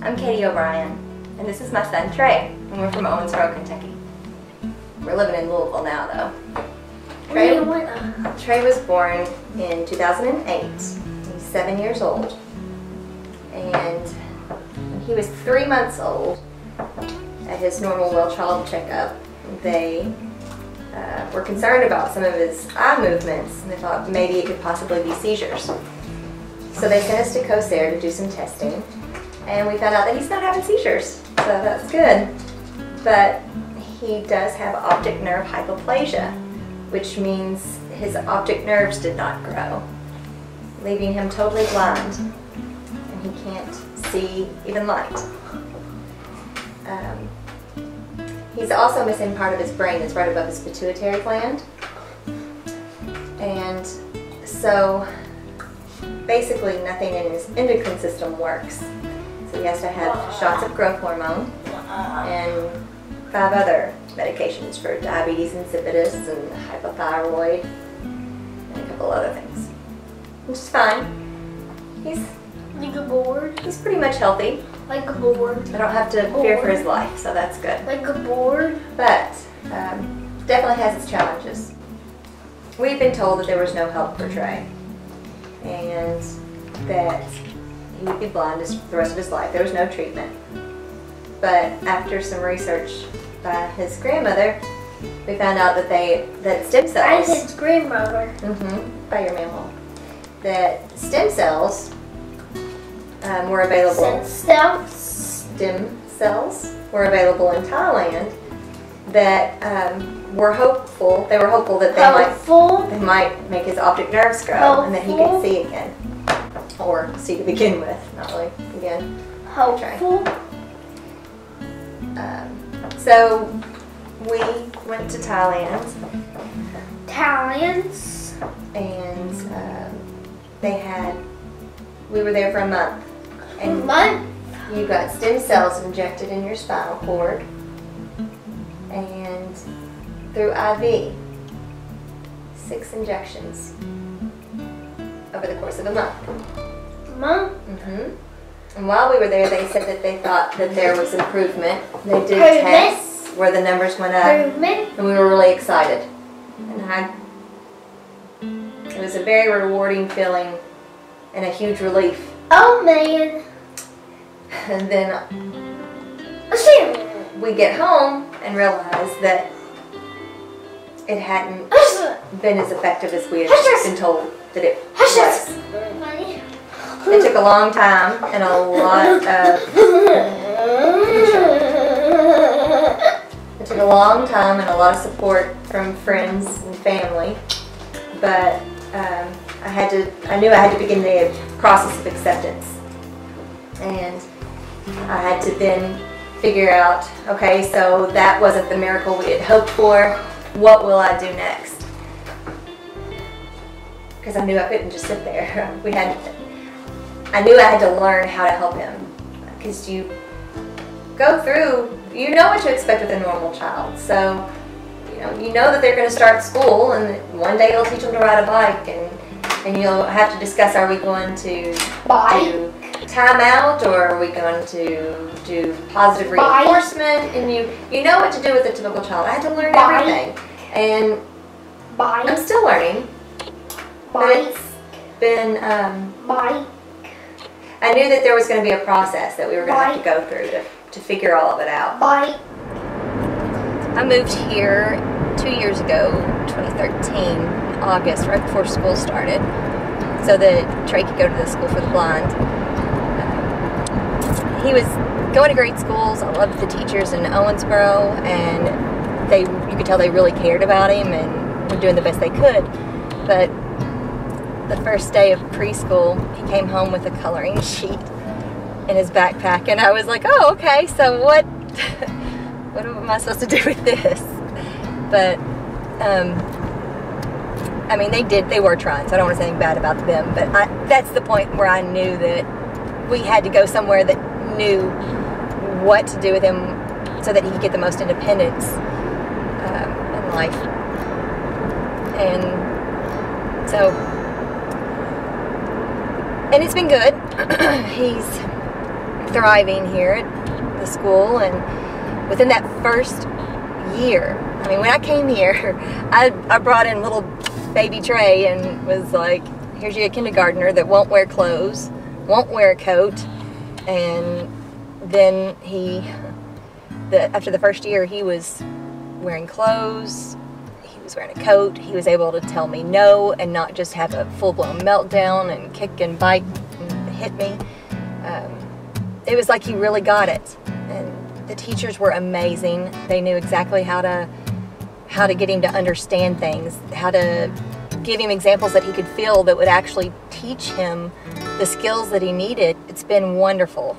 I'm Katie O'Brien, and this is my son Trey, and we're from Owensboro, Kentucky. We're living in Louisville now, though. Trey was born in 2008. He's 7 years old, and when he was 3 months old, at his normal well-child checkup, they were concerned about some of his eye movements, and they thought maybe it could possibly be seizures. So they sent us to Cosair to do some testing, and we found out that he's not having seizures, so that's good. But he does have optic nerve hypoplasia, which means his optic nerves did not grow, leaving him totally blind, and he can't see even light. He's also missing part of his brain that's right above his pituitary gland, and so basically nothing in his endocrine system works. So he has to have shots of growth hormone and 5 other medications for diabetes insipidus and hypothyroid and a couple other things, which is fine. He's like a board. He's pretty much healthy. Like a board. I don't have to fear for his life, so that's good. Like a board. But definitely has its challenges. We've been told that there was no help for Trey, and that he would be blind the rest of his life. There was no treatment. But after some research by his grandmother, we found out that stem cells. By his grandmother. By your mammal. That stem cells were available. Stem cells were available in Thailand. That were hopeful. They were hopeful that they might make his optic nerves grow and that he could see again, or see to begin with, not really again. Hopeful. So we went to Thailand. And we were there for a month. And you got stem cells injected in your spinal cord, and through IV, 6 injections over the course of a month. And while we were there, they said that they thought that there was improvement. They did tests where the numbers went up, and we were really excited. And it was a very rewarding feeling and a huge relief. Oh man! And then we get home and realize that it hadn't been as effective as we had been told that it was. It took a long time and a lot of support from friends and family, but I knew I had to begin the process of acceptance, and I had to then figure out, okay, so that wasn't the miracle we had hoped for. What will I do next? Because I knew I couldn't just sit there. I knew I had to learn how to help him, because you go through, you know what to expect with a normal child. So, you know that they're going to start school, and one day you'll teach them to ride a bike, and you'll have to discuss, are we going to do time out, or are we going to do positive reinforcement? And you know what to do with a typical child. I had to learn everything, and I'm still learning, but it's been, I knew that there was going to be a process that we were going to have to go through to figure all of it out. I moved here 2 years ago, 2013, August, right before school started, so that Trey could go to the school for the blind. He was going to great schools. I loved the teachers in Owensboro, and you could tell they really cared about him and were doing the best they could. But the first day of preschool, he came home with a coloring sheet in his backpack, and I was like, oh, okay, so what am I supposed to do with this? But, I mean, they were trying, so I don't want to say anything bad about them, but that's the point where I knew that we had to go somewhere that knew what to do with him so that he could get the most independence in life. And so, and it's been good. thriving here at the school, and within that first year, I mean, when I came here, I brought in little baby Trey and was like, here's your kindergartner that won't wear clothes, won't wear a coat. And then after the first year, he was wearing clothes, he was wearing a coat, he was able to tell me no and not just have a full-blown meltdown and kick and bite and hit me. It was like he really got it. And the teachers were amazing. They knew exactly how to get him to understand things, how to give him examples that he could feel that would actually teach him the skills that he needed. It's been wonderful.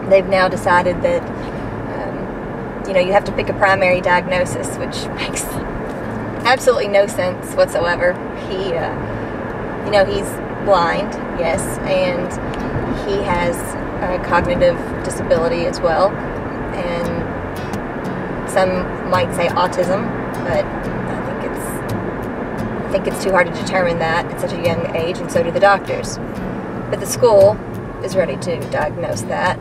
They've now decided that, you have to pick a primary diagnosis, which makes absolutely no sense whatsoever. He's blind, yes, and he has a cognitive disability as well, and some might say autism, but I think it's too hard to determine that at such a young age, and so do the doctors. But the school is ready to diagnose that.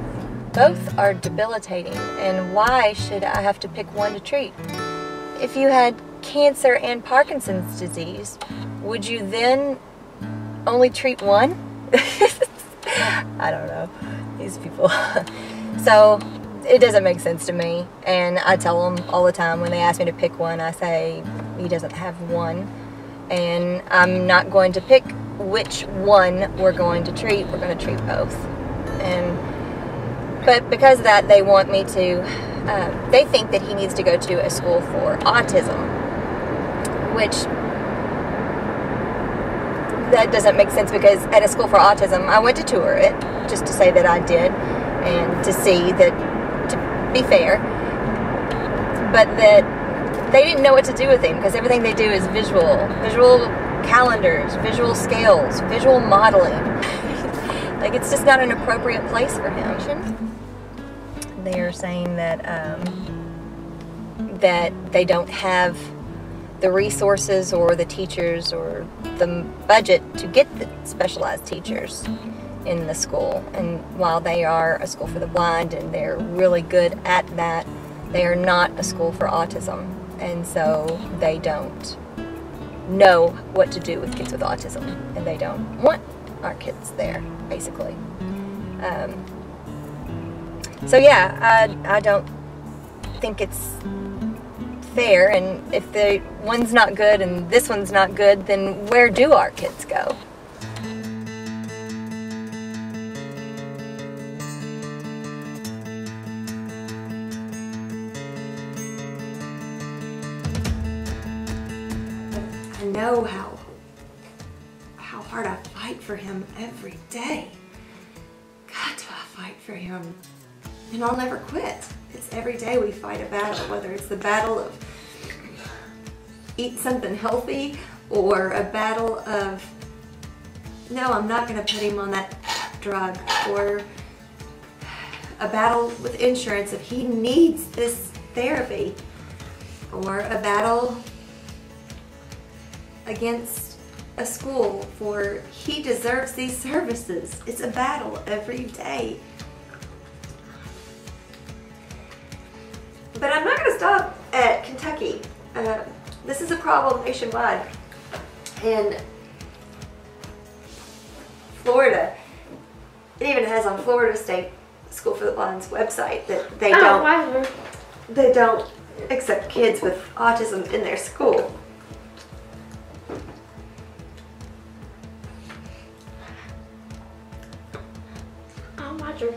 Both are debilitating, and why should I have to pick one to treat? If you had cancer and Parkinson's disease, would you then only treat one? I don't know, these people. So it doesn't make sense to me, and I tell them all the time when they ask me to pick one, I say he doesn't have one, and I'm not going to pick which one we're going to treat. We're going to treat both. But because of that, they want me to, they think that he needs to go to a school for autism, which that doesn't make sense, because at a school for autism, I went to tour it just to say that I did and to see that, to be fair, but that they didn't know what to do with him, because everything they do is visual calendars, visual scales, visual modeling. Like, it's just not an appropriate place for him. They are saying that that they don't have the resources or the teachers or the budget to get the specialized teachers in the school. And while they are a school for the blind and they're really good at that, they are not a school for autism. And so they don't know what to do with kids with autism, and they don't want our kids there, basically. So yeah, I don't think it's fair, and if the one's not good and this one's not good, then where do our kids go? I know how hard I fight for him every day. God, do I fight for him. And I'll never quit. It's every day we fight a battle, whether it's the battle of eat something healthy or a battle of, no, I'm not going to put him on that drug, or a battle with insurance if he needs this therapy, or a battle against a school for he deserves these services. It's a battle every day. But I'm not going to stop at Kentucky. This is a problem nationwide. And Florida, it even has on Florida State School for the Blind's website that they don't accept kids with autism in their school. Oh, Roger.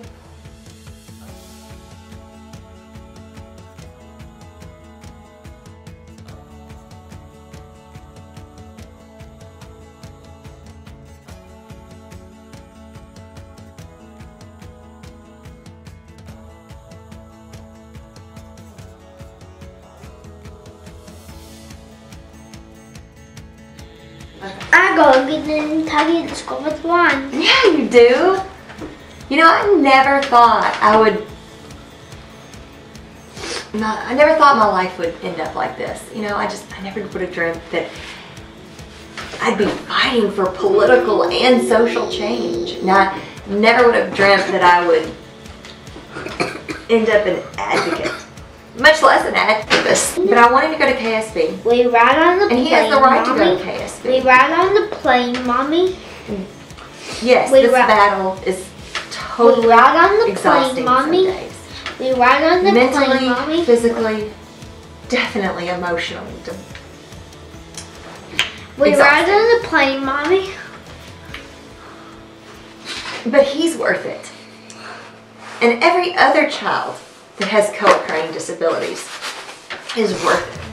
Okay. I go get in Kentucky to school with one. Yeah, you do. You know, I never thought I never thought my life would end up like this. You know, I never would have dreamt that I'd be fighting for political and social change. And I never would have dreamt that I would end up an advocate, much less an activist. But I wanted to go to KSB. We ride on the plane, and he has the right Mommy. to go to KSB. We ride on the plane, Mommy. Yes, this battle is totally we ride on the exhausting plane, Mommy. some days. We ride on the Mentally, plane, Mommy. physically, definitely emotionally. We ride Exhausting. on the plane, Mommy. But he's worth it. And every other child that has co-occurring disabilities is worth it.